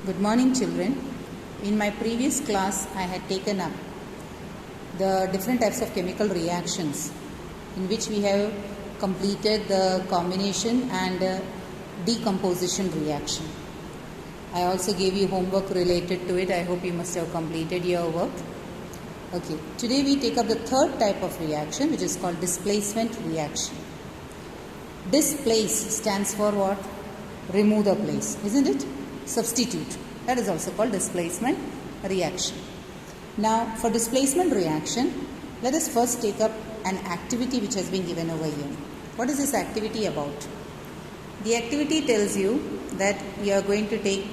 Good morning, children. In my previous class, I had taken up the different types of chemical reactions in which we have completed the combination and decomposition reaction. I also gave you homework related to it. I hope you must have completed your work. Okay, today we take up the third type of reaction, which is called displacement reaction. Displace stands for what? Remove the place, isn't it? Substitute. That is also called displacement reaction. Now, for displacement reaction, let us first take up an activity which has been given over here. What is this activity about? The activity tells you that you are going to take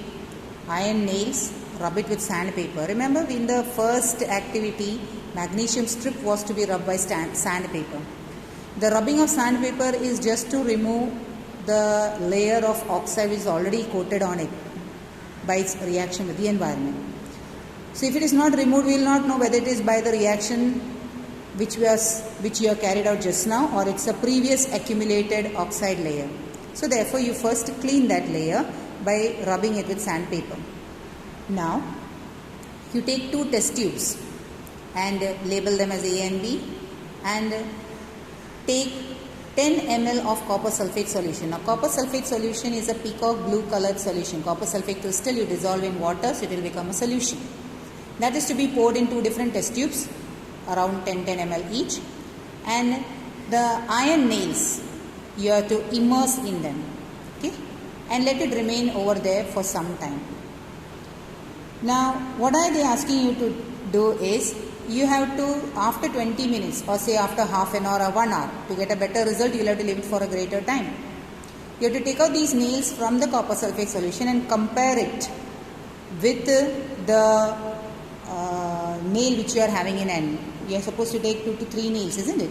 iron nails, rub it with sandpaper. Remember, in the first activity, magnesium strip was to be rubbed by sandpaper. The rubbing of sandpaper is just to remove the layer of oxide which is already coated on it by its reaction with the environment. So if it is not removed, we will not know whether it is by the reaction which you have carried out just now, or it's a previous accumulated oxide layer. So therefore you first clean that layer by rubbing it with sandpaper. Now you take two test tubes and label them as A and B, and take 10 ml of copper sulfate solution. Now copper sulfate solution is a peacock blue colored solution. Copper sulfate crystal you dissolve in water, so it will become a solution. That is to be poured in two different test tubes, around 10 ml each, and the iron nails you have to immerse in them, okay, and let it remain over there for some time. Now what are they asking you to do is, you have to, after 20 minutes or say after half an hour or 1 hour, to get a better result you will have to leave it for a greater time. You have to take out these nails from the copper sulfate solution and compare it with the nail which you are having in hand. You are supposed to take 2 to 3 nails, isn't it?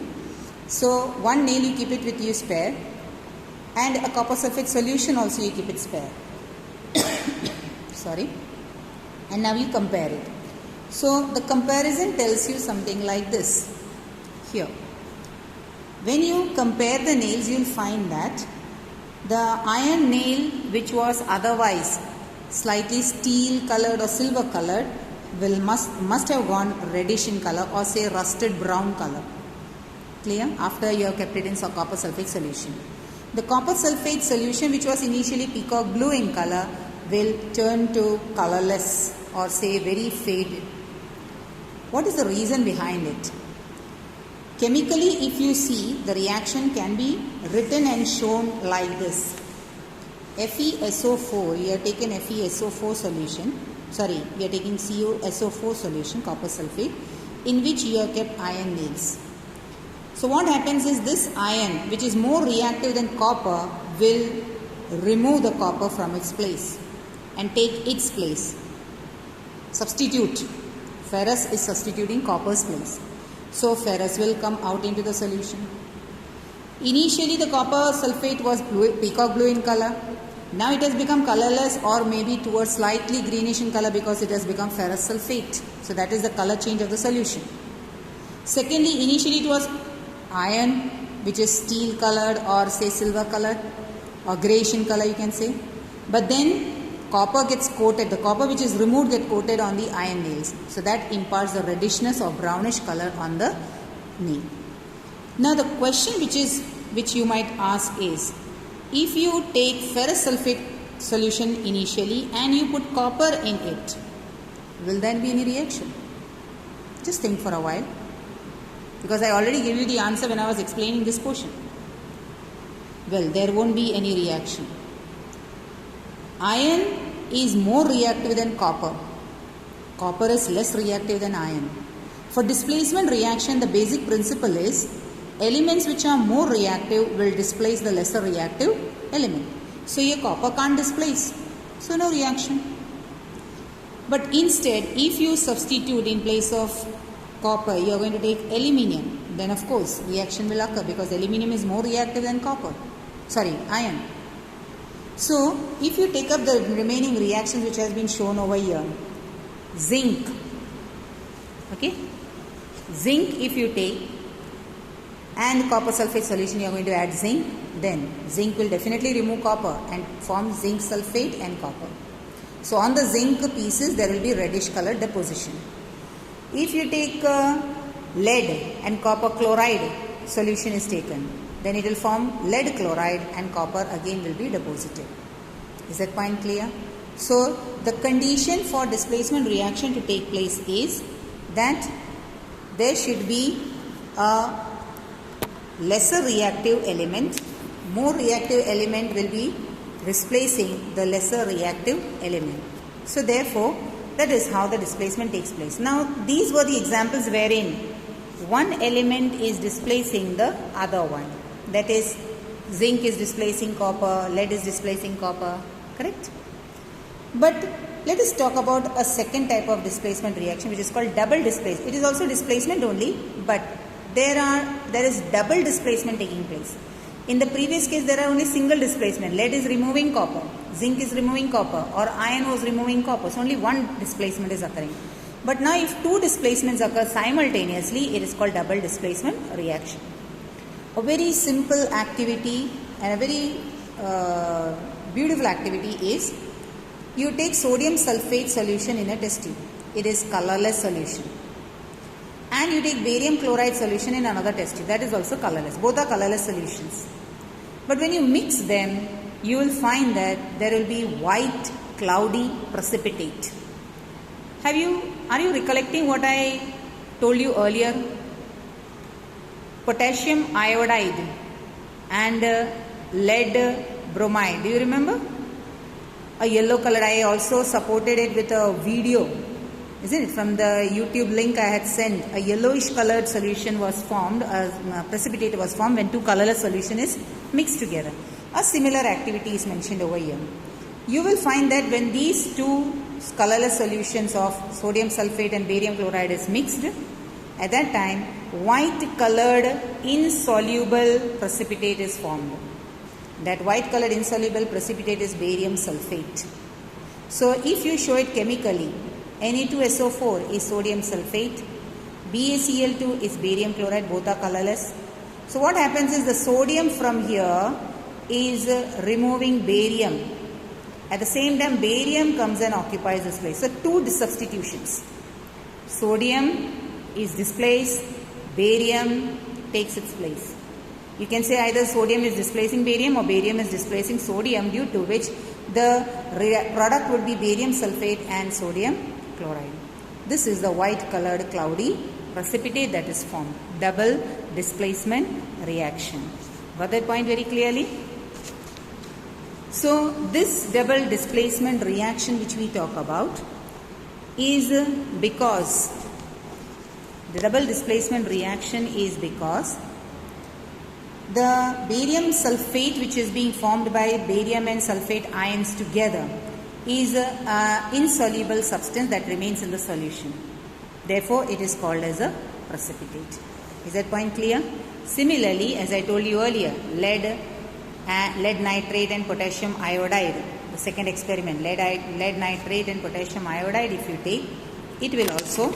So one nail you keep it with you spare, and a copper sulfate solution also you keep it spare. Sorry. And now you compare it. So the comparison tells you something like this. Here, when you compare the nails, you will find that the iron nail which was otherwise slightly steel colored or silver colored must have gone reddish in color, or say rusted brown color. Clear? After you have kept it in copper sulfate solution. The copper sulfate solution, which was initially peacock blue in color, will turn to colorless, or say very faded. What is the reason behind it? Chemically, if you see, the reaction can be written and shown like this. FeSO4, you have taken FeSO4 solution, we are taking CuSO4 solution, copper sulfate, in which you have kept iron nails. So what happens is, this iron, which is more reactive than copper, will remove the copper from its place and take its place. Substitute. Ferrous is substituting copper's place. So ferrous will come out into the solution. Initially the copper sulfate was peacock blue in color. Now it has become colorless, or maybe towards slightly greenish in color, because it has become ferrous sulfate. So that is the color change of the solution. Secondly, initially it was iron, which is steel colored or say silver colored or greyish in color, you can say. But then copper gets coated, the copper which is removed gets coated on the iron nails. So that imparts the reddishness or brownish color on the nail. Now the question which you might ask is, if you take ferrous sulfate solution initially and you put copper in it, will there be any reaction? Just think for a while, because I already gave you the answer when I was explaining this portion. Well, there won't be any reaction. Iron is more reactive than copper. Copper is less reactive than iron. For displacement reaction, the basic principle is, elements which are more reactive will displace the lesser reactive element. So your copper can't displace, so no reaction. But instead, if you substitute in place of copper, you are going to take aluminium, then of course reaction will occur, because aluminium is more reactive than iron. So if you take up the remaining reactions which has been shown over here, zinc, okay, zinc if you take, and copper sulfate solution you are going to add zinc, then zinc will definitely remove copper and form zinc sulfate and copper. So on the zinc pieces there will be reddish colored deposition. If you take lead and copper chloride solution is taken, then it will form lead chloride and copper again will be deposited. Is that point clear? So the condition for displacement reaction to take place is that there should be a lesser reactive element. More reactive element will be displacing the lesser reactive element. So therefore, that is how the displacement takes place. Now these were the examples wherein one element is displacing the other one. That is, zinc is displacing copper, lead is displacing copper, correct? But let us talk about a second type of displacement reaction which is called double displacement. It is also displacement only, but there is double displacement taking place. In the previous case there are only single displacement. Lead is removing copper, zinc is removing copper, or iron was removing copper. So only one displacement is occurring. But now if two displacements occur simultaneously, it is called double displacement reaction. A very simple activity and a very beautiful activity is you take sodium sulfate solution in a test tube. It is colorless solution. And you take barium chloride solution in another test tube. That is also colorless. Both are colorless solutions. But when you mix them, you will find that there will be white, cloudy precipitate. Are you recollecting what I told you earlier? Potassium iodide and lead bromide. Do you remember? A yellow color. I also supported it with a video, isn't it? From the YouTube link I had sent, a yellowish colored solution was formed, a precipitate was formed when two colorless solution is mixed together. A similar activity is mentioned over here. You will find that when these two colorless solutions of sodium sulfate and barium chloride is mixed, at that time white colored insoluble precipitate is formed. That white colored insoluble precipitate is barium sulfate. So if you show it chemically, Na2SO4 is sodium sulfate, BaCl2 is barium chloride, both are colorless. So what happens is the sodium from here is removing barium. At the same time barium comes and occupies this place. So two substitutions. Sodium is displaced, barium takes its place. You can say either sodium is displacing barium or barium is displacing sodium, due to which the product would be barium sulfate and sodium chloride. This is the white colored cloudy precipitate that is formed. Double displacement reaction. Got that point very clearly? So this double displacement reaction which we talk about is because the double displacement reaction is because the barium sulfate which is being formed by barium and sulfate ions together is an insoluble substance that remains in the solution. Therefore, it is called as a precipitate. Is that point clear? Similarly, as I told you earlier, lead nitrate and potassium iodide, the second experiment, lead nitrate and potassium iodide, if you take, it will also